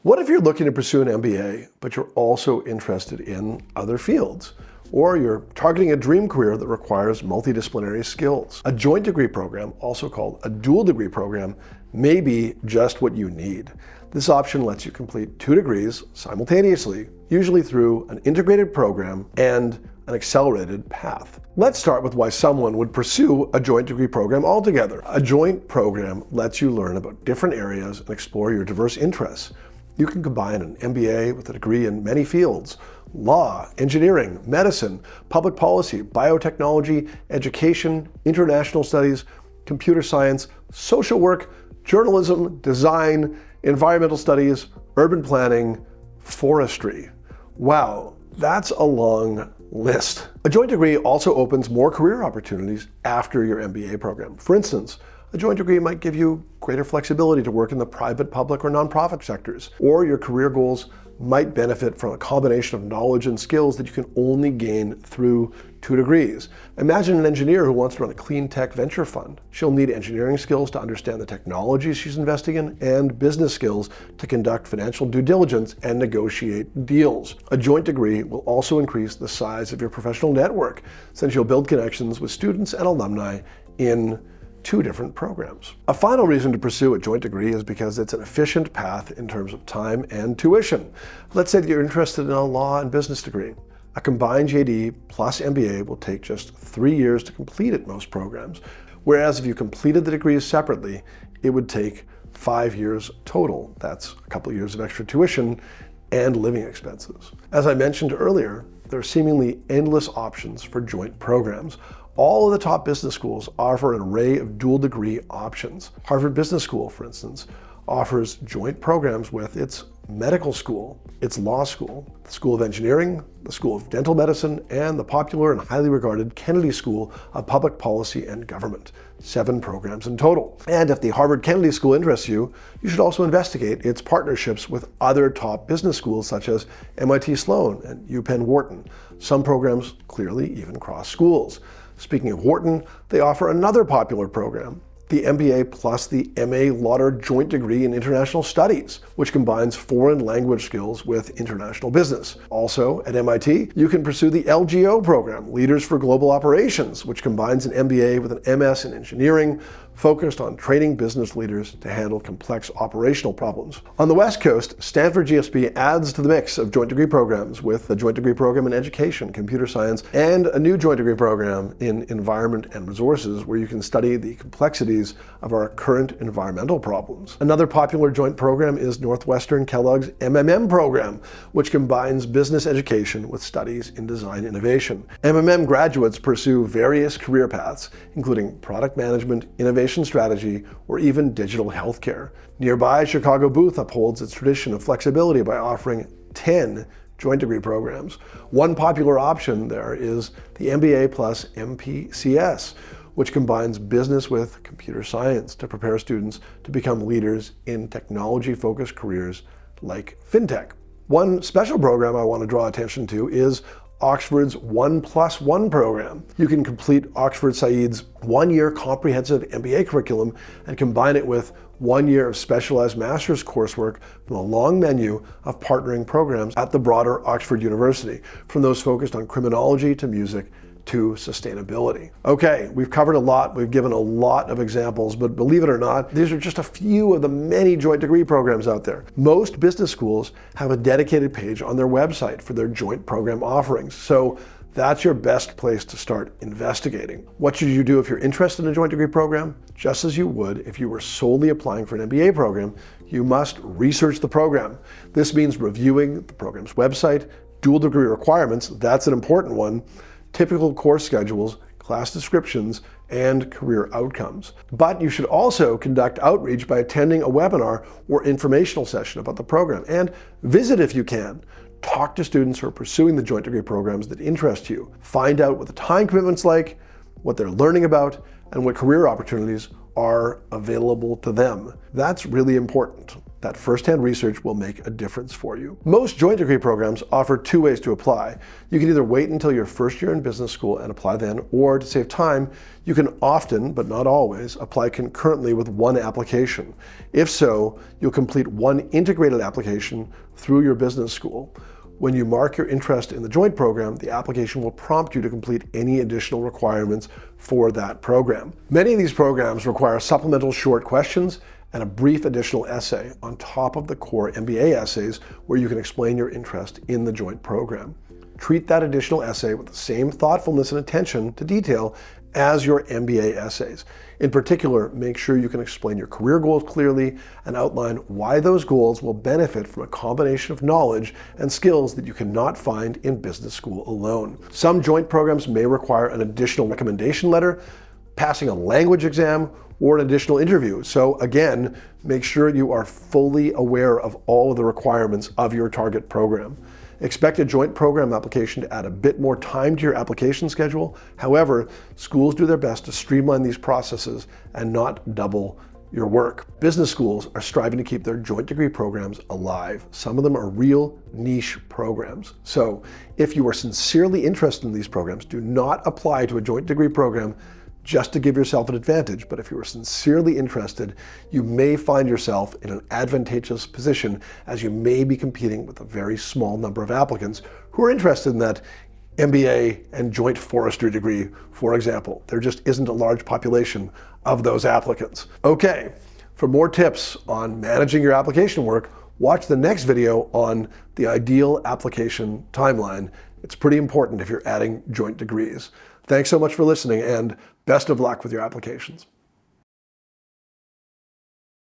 What if you're looking to pursue an MBA, but you're also interested in other fields? Or you're targeting a dream career that requires multidisciplinary skills? A joint degree program, also called a dual degree program, may be just what you need. This option lets you complete 2 degrees simultaneously, usually through an integrated program and an accelerated path. Let's start with why someone would pursue a joint degree program altogether. A joint program lets you learn about different areas and explore your diverse interests. You can combine an MBA with a degree in many fields: law, engineering, medicine, public policy, biotechnology, education, international studies, computer science, social work, journalism, design, environmental studies, urban planning, forestry. Wow, that's a long list. A joint degree also opens more career opportunities after your MBA program. For instance, a joint degree might give you greater flexibility to work in the private, public, or nonprofit sectors, or your career goals might benefit from a combination of knowledge and skills that you can only gain through 2 degrees. Imagine an engineer who wants to run a clean tech venture fund. She'll need engineering skills to understand the technologies she's investing in and business skills to conduct financial due diligence and negotiate deals. A joint degree will also increase the size of your professional network, since you'll build connections with students and alumni in 2 different programs. A final reason to pursue a joint degree is because it's an efficient path in terms of time and tuition. Let's say that you're interested in a law and business degree. A combined JD plus MBA will take just 3 years to complete at most programs, whereas if you completed the degrees separately, it would take 5 years total. That's a couple of years of extra tuition and living expenses. As I mentioned earlier, there are seemingly endless options for joint programs. All of the top business schools offer an array of dual degree options. Harvard Business School, for instance, offers joint programs with its medical school, its law school, the School of Engineering, the School of Dental Medicine, and the popular and highly regarded Kennedy School of Public Policy and Government. 7 programs in total. And if the Harvard Kennedy School interests you, you should also investigate its partnerships with other top business schools such as MIT Sloan and UPenn Wharton. Some programs clearly even cross schools. Speaking of Wharton, they offer another popular program, the MBA plus the MA Lauder Joint Degree in International Studies, which combines foreign language skills with international business. Also, at MIT, you can pursue the LGO program, Leaders for Global Operations, which combines an MBA with an MS in engineering, focused on training business leaders to handle complex operational problems. On the West Coast, Stanford GSB adds to the mix of joint degree programs with a joint degree program in education, computer science, and a new joint degree program in environment and resources, where you can study the complexities of our current environmental problems. Another popular joint program is Northwestern Kellogg's MMM program, which combines business education with studies in design innovation. MMM graduates pursue various career paths, including product management, innovation strategy, or even digital healthcare. Nearby, Chicago Booth upholds its tradition of flexibility by offering 10 joint degree programs. One popular option there is the MBA plus MPCS, which combines business with computer science to prepare students to become leaders in technology-focused careers like fintech. One special program I want to draw attention to is Oxford's 1+1 program. You can complete Oxford Saïd's 1-year comprehensive MBA curriculum and combine it with 1 year of specialized master's coursework from a long menu of partnering programs at the broader Oxford University, from those focused on criminology to music to sustainability. Okay, we've covered a lot, we've given a lot of examples, but believe it or not, these are just a few of the many joint degree programs out there. Most business schools have a dedicated page on their website for their joint program offerings, so that's your best place to start investigating. What should you do if you're interested in a joint degree program? Just as you would if you were solely applying for an MBA program, you must research the program. This means reviewing the program's website, dual degree requirements, that's an important one, typical course schedules, class descriptions, and career outcomes. But you should also conduct outreach by attending a webinar or informational session about the program, and visit if you can. Talk to students who are pursuing the joint degree programs that interest you. Find out what the time commitment's like, what they're learning about, and what career opportunities are available to them. That's really important. That first-hand research will make a difference for you. Most joint degree programs offer 2 ways to apply. You can either wait until your first year in business school and apply then, or to save time, you can often, but not always, apply concurrently with one application. If so, you'll complete one integrated application through your business school. When you mark your interest in the joint program, the application will prompt you to complete any additional requirements for that program. Many of these programs require supplemental short questions and a brief additional essay on top of the core MBA essays where you can explain your interest in the joint program. Treat that additional essay with the same thoughtfulness and attention to detail as your MBA essays. In particular, make sure you can explain your career goals clearly and outline why those goals will benefit from a combination of knowledge and skills that you cannot find in business school alone. Some joint programs may require an additional recommendation letter, passing a language exam, or an additional interview. So again, make sure you are fully aware of all of the requirements of your target program. Expect a joint program application to add a bit more time to your application schedule. However, schools do their best to streamline these processes and not double your work. Business schools are striving to keep their joint degree programs alive. Some of them are real niche programs. So if you are sincerely interested in these programs, do not apply to a joint degree program just to give yourself an advantage. But if you are sincerely interested, you may find yourself in an advantageous position as you may be competing with a very small number of applicants who are interested in that MBA and joint forestry degree, for example. There just isn't a large population of those applicants. Okay, for more tips on managing your application work, watch the next video on the ideal application timeline. It's pretty important if you're adding joint degrees. Thanks so much for listening, and best of luck with your applications.